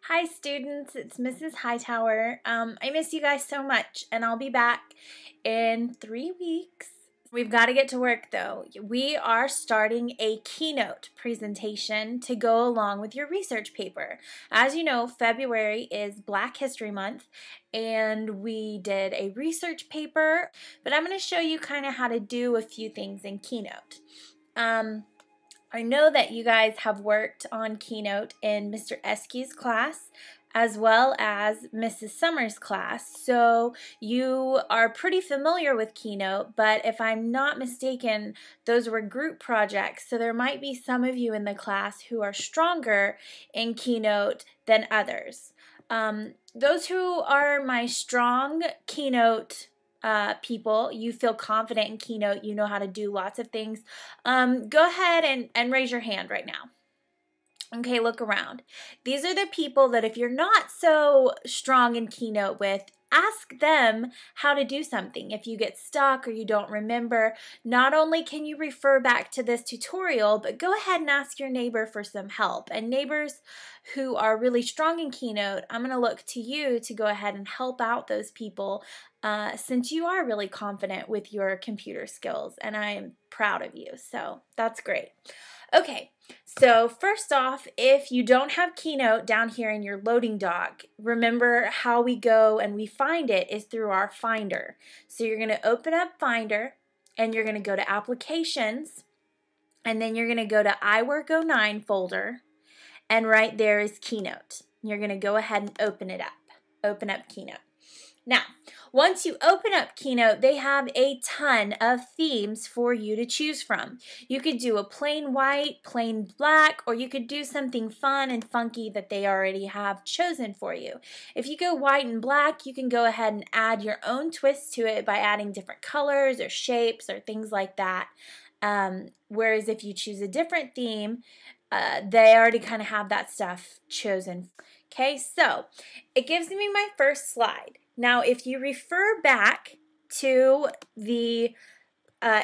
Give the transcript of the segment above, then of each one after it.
Hi students, it's Mrs. Hightower. I miss you guys so much and I'll be back in 3 weeks. We've got to get to work though. We are starting a keynote presentation to go along with your research paper. As you know, February is Black History Month and we did a research paper, but I'm going to show you kind of how to do a few things in Keynote. I know that you guys have worked on Keynote in Mr. Eskew's class as well as Mrs. Summers' class, so you are pretty familiar with Keynote, but if I'm not mistaken, those were group projects, so there might be some of you in the class who are stronger in Keynote than others. Those who are my strong Keynote people, you feel confident in Keynote, you know how to do lots of things, go ahead and raise your hand right now. Okay, look around. These are the people that if you're not so strong in Keynote with, ask them how to do something. If you get stuck or you don't remember, not only can you refer back to this tutorial, but go ahead and ask your neighbor for some help. And neighbors who are really strong in Keynote, I'm going to look to you to go ahead and help out those people since you are really confident with your computer skills, and I am proud of you, so that's great. Okay, so first off, if you don't have Keynote down here in your loading dock, remember how we go and we find it is through our Finder. So you're going to open up Finder and you're going to go to Applications, and then you're going to go to iWork09 folder, and right there is Keynote. You're going to go ahead and open it up. Open up Keynote. Now, once you open up Keynote, they have a ton of themes for you to choose from. You could do a plain white, plain black, or you could do something fun and funky that they already have chosen for you. If you go white and black, you can go ahead and add your own twist to it by adding different colors or shapes or things like that. Whereas if you choose a different theme, they already kind of have that stuff chosen. Okay, so it gives me my first slide. Now, if you refer back to the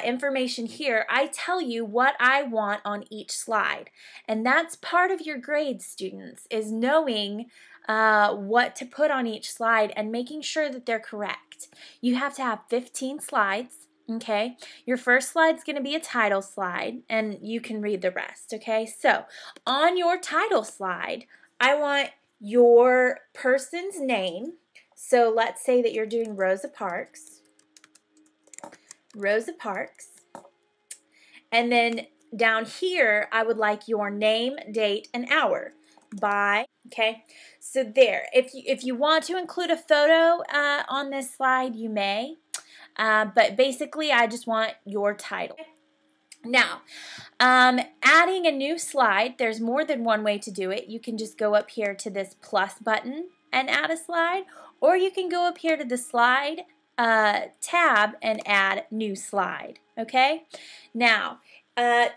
information here, I tell you what I want on each slide. And that's part of your grade, students, is knowing what to put on each slide and making sure that they're correct. You have to have 15 slides. Okay, your first slide is going to be a title slide, and you can read the rest. Okay, so on your title slide, I want your person's name. So let's say that you're doing Rosa Parks. Rosa Parks. And then down here, I would like your name, date, and hour by, okay? So there. If you want to include a photo on this slide, you may. But basically, I just want your title. Now, adding a new slide, there's more than one way to do it. You can just go up here to this plus button and add a slide, or you can go up here to the slide tab and add new slide, okay? Now,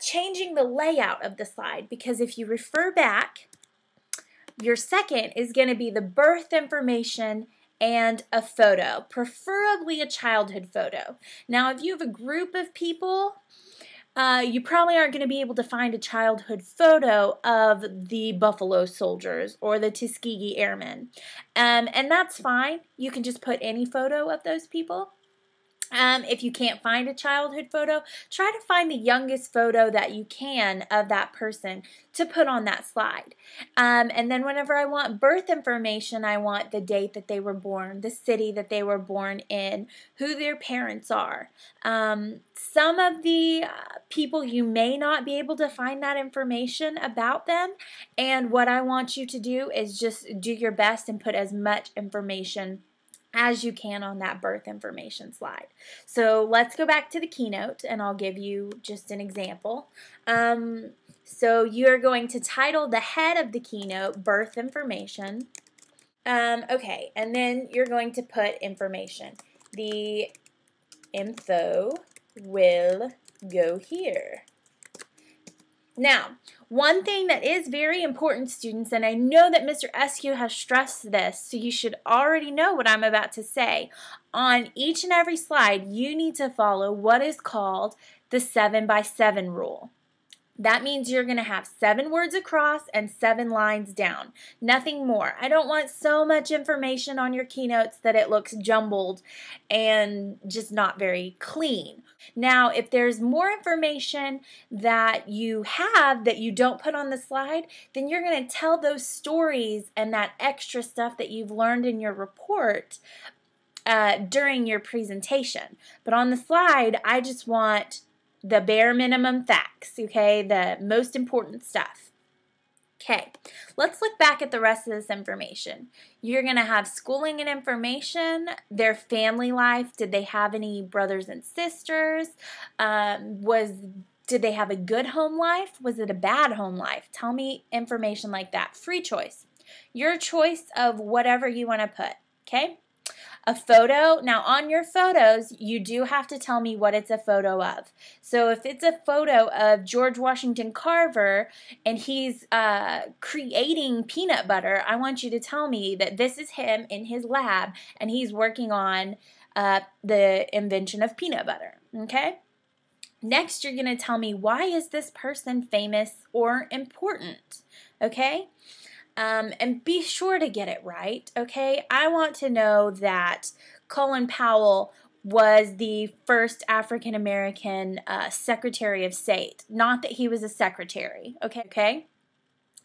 changing the layout of the slide, because if you refer back, your second is going to be the birth information and a photo, preferably a childhood photo. Now, if you have a group of people, you probably aren't going to be able to find a childhood photo of the Buffalo Soldiers or the Tuskegee Airmen. And that's fine. You can just put any photo of those people. If you can't find a childhood photo, try to find the youngest photo that you can of that person to put on that slide. And then whenever I want birth information, I want the date that they were born, the city that they were born in, who their parents are. Some of the people, you may not be able to find that information about them, and what I want you to do is just do your best and put as much information as you can on that birth information slide. So let's go back to the Keynote and I'll give you just an example. So you're going to title the head of the Keynote birth information. Okay, and then you're going to put information. The info will go here. Now, one thing that is very important, students, and I know that Mr. Eskew has stressed this, so you should already know what I'm about to say. On each and every slide, you need to follow what is called the 7x7 rule. That means you're going to have 7 words across and 7 lines down. Nothing more. I don't want so much information on your keynotes that it looks jumbled and just not very clean. Now, if there's more information that you have that you don't put on the slide, then you're going to tell those stories and that extra stuff that you've learned in your report during your presentation. But on the slide, I just want the bare minimum facts, okay, the most important stuff. Okay, let's look back at the rest of this information. You're going to have schooling and information, their family life. Did they have any brothers and sisters? Did they have a good home life? Was it a bad home life? Tell me information like that. Free choice. Your choice of whatever you want to put, okay? A photo. Now on your photos, you do have to tell me what it's a photo of. So if it's a photo of George Washington Carver and he's creating peanut butter, I want you to tell me that this is him in his lab and he's working on the invention of peanut butter, okay? Next, you're going to tell me, why is this person famous or important, okay? And be sure to get it right, okay? I want to know that Colin Powell was the first African American Secretary of State, not that he was a secretary, okay?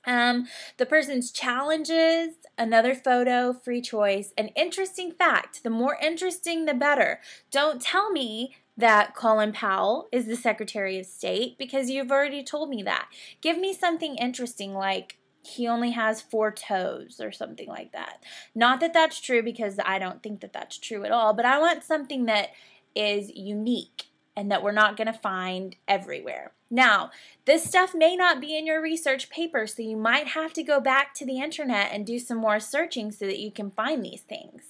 The person's challenges, another photo, free choice, an interesting fact. The more interesting, the better. Don't tell me that Colin Powell is the Secretary of State because you've already told me that. Give me something interesting like he only has 4 toes or something like that. Not that that's true because I don't think that that's true at all, but I want something that is unique and that we're not going to find everywhere. Now, this stuff may not be in your research paper, so you might have to go back to the internet and do some more searching so that you can find these things.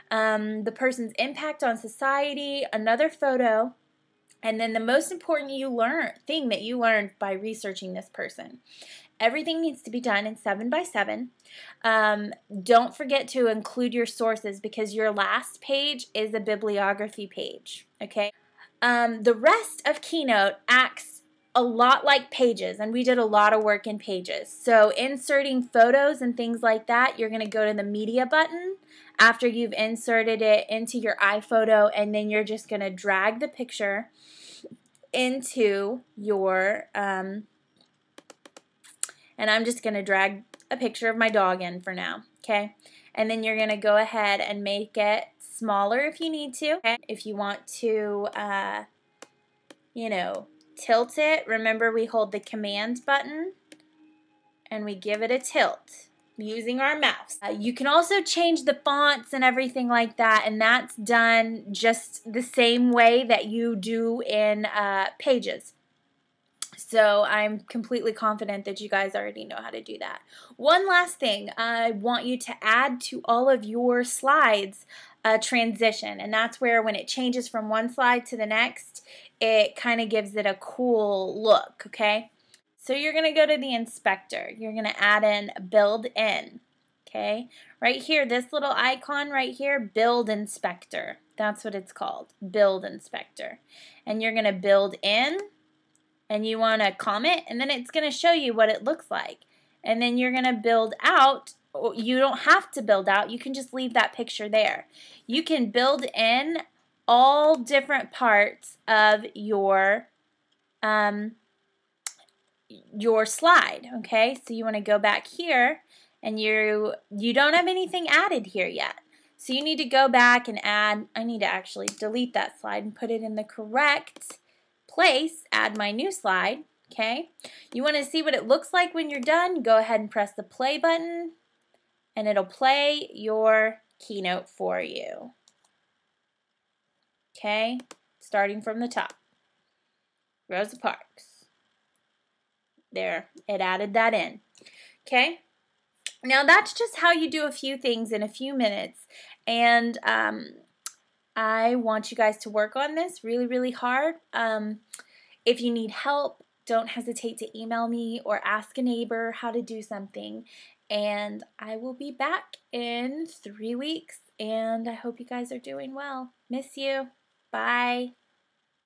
The person's impact on society, another photo, and then the most important thing that you learned by researching this person. Everything needs to be done in 7x7. Don't forget to include your sources because your last page is a bibliography page, okay? The rest of Keynote acts a lot like Pages, and we did a lot of work in Pages. So inserting photos and things like that, you're going to go to the Media button after you've inserted it into your iPhoto, and then you're just going to drag the picture into your and I'm just going to drag a picture of my dog in for now, okay? And then you're going to go ahead and make it smaller if you need to. Okay? If you want to, tilt it, remember we hold the Command button and we give it a tilt using our mouse. You can also change the fonts and everything like that, and that's done just the same way that you do in Pages. So I'm completely confident that you guys already know how to do that. One last thing, I want you to add to all of your slides a transition, and that's where when it changes from one slide to the next, it kind of gives it a cool look, okay? So you're going to go to the inspector. You're going to add in build in, okay? Right here, this little icon right here, build inspector. That's what it's called, build inspector. And you're going to build in, and you want to comment, and then it's going to show you what it looks like. And then you're going to build out. You don't have to build out. You can just leave that picture there. You can build in all different parts of your slide, okay? So you want to go back here, and you don't have anything added here yet. So you need to go back and add. I need to actually delete that slide and put it in the correct place, add my new slide, okay? You want to see what it looks like when you're done, go ahead and press the play button, and it'll play your keynote for you. Okay, starting from the top. Rosa Parks. There, it added that in. Okay, now that's just how you do a few things in a few minutes, and I want you guys to work on this really, really hard. If you need help, don't hesitate to email me or ask a neighbor how to do something. And I will be back in 3 weeks, and I hope you guys are doing well. Miss you. Bye.